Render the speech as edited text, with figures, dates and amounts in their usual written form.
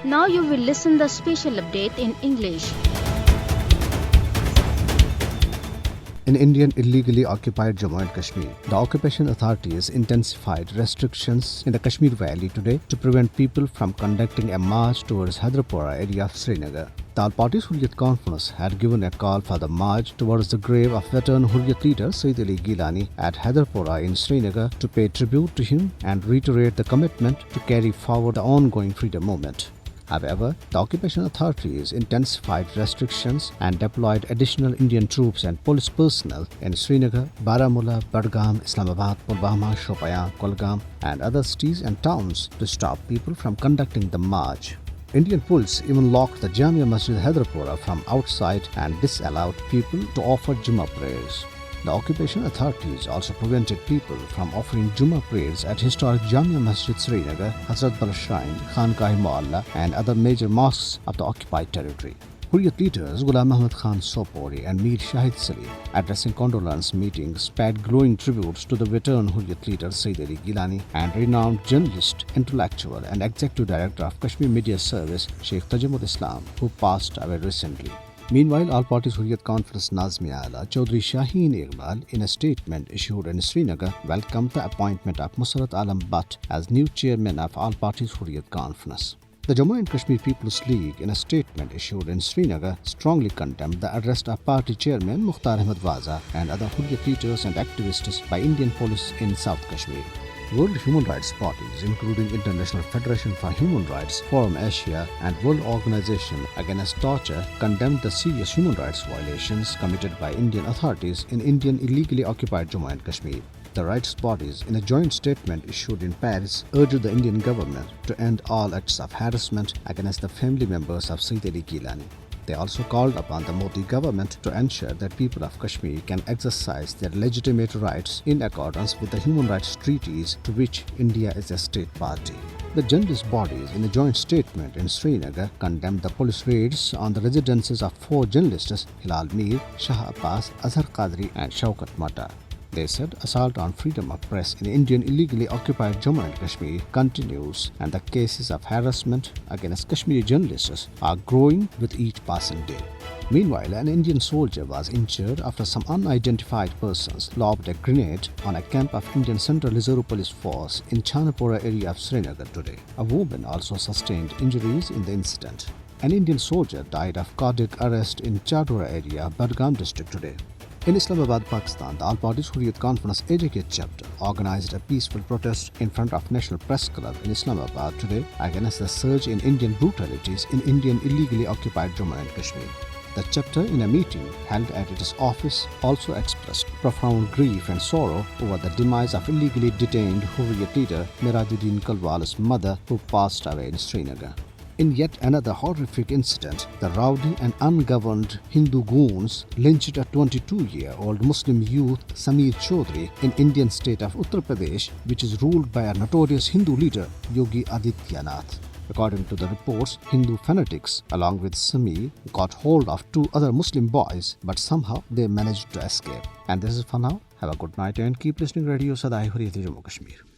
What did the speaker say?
Now you will listen the special update in English. In Indian illegally occupied Jammu and Kashmir, the occupation authorities intensified restrictions in the Kashmir Valley today to prevent people from conducting a march towards Hyderpora area of Srinagar. The All Parties Hurriyat Conference had given a call for the march towards the grave of veteran Hurriyat leader Sayyid Ali Geelani at Hyderpora in Srinagar to pay tribute to him and reiterate the commitment to carry forward the ongoing freedom movement. However, the occupation authorities intensified restrictions and deployed additional Indian troops and police personnel in Srinagar, Baramulla, Budgam, Islamabad, Pulwama, Shopian, Kulgam and other cities and towns to stop people from conducting the march. Indian police even locked the Jamia Masjid Hyderpora from outside and disallowed people to offer Jummah prayers. The occupation authorities also prevented people from offering Jummah prayers at historic Jamia Masjid Srinagar, Hazrat Bal Shrine, Khankai Mualla and other major mosques of the occupied territory. Hurriyat leaders Ghulam Muhammad Khan Sopori and Mir Shahid Salim, addressing condolence meetings, paid glowing tributes to the veteran Hurriyat leader Sayyid Ali Geelani and renowned journalist, intellectual and executive director of Kashmir Media Service Sheikh Tajamul Islam, who passed away recently. Meanwhile, All Parties Hurriyat Conference Nazmi Ala Chaudhry Shaheen Iqbal, in a statement issued in Srinagar, welcomed the appointment of Musarrat Alam Butt as new chairman of All Parties Hurriyat Conference. The Jammu and Kashmir People's League, in a statement issued in Srinagar, strongly condemned the arrest of party chairman Mukhtar Ahmed Waza and other Hurriyat leaders and activists by Indian police in South Kashmir. World human rights bodies, including International Federation for Human Rights, Forum Asia and World Organization Against Torture, condemned the serious human rights violations committed by Indian authorities in Indian illegally occupied Jammu and Kashmir. The rights bodies, in a joint statement issued in Paris, urged the Indian government to end all acts of harassment against the family members of Sayyid Ali Geelani. They also called upon the Modi government to ensure that people of Kashmir can exercise their legitimate rights in accordance with the human rights treaties to which India is a state party. The journalist bodies, in a joint statement in Srinagar, condemned the police raids on the residences of 4 journalists, Hilal Mir, Shah Abbas, Azhar Qadri and Shaukat Mata. They said assault on freedom of press in Indian illegally occupied Jammu and Kashmir continues and the cases of harassment against Kashmiri journalists are growing with each passing day. Meanwhile, an Indian soldier was injured after some unidentified persons lobbed a grenade on a camp of Indian Central Reserve Police Force in Chanapura area of Srinagar today. A woman also sustained injuries in the incident. An Indian soldier died of cardiac arrest in Chadora area, Budgam district today. In Islamabad, Pakistan, the All Parties Hurriyat Conference AJK chapter organized a peaceful protest in front of National Press Club in Islamabad today against the surge in Indian brutalities in Indian illegally occupied Jammu and Kashmir. The chapter, in a meeting held at its office, also expressed profound grief and sorrow over the demise of illegally detained Hurriyat leader Miraduddin Kalwal's mother, who passed away in Srinagar. In yet another horrific incident, the rowdy and ungoverned Hindu goons lynched a 22-year-old Muslim youth Sameer Chaudhry in Indian state of Uttar Pradesh, which is ruled by a notorious Hindu leader, Yogi Adityanath. According to the reports, Hindu fanatics, along with Sameer, got hold of 2 other Muslim boys, but somehow they managed to escape. And this is for now. Have a good night and keep listening Radio Sada, Hurriyat, Jammu Kashmir.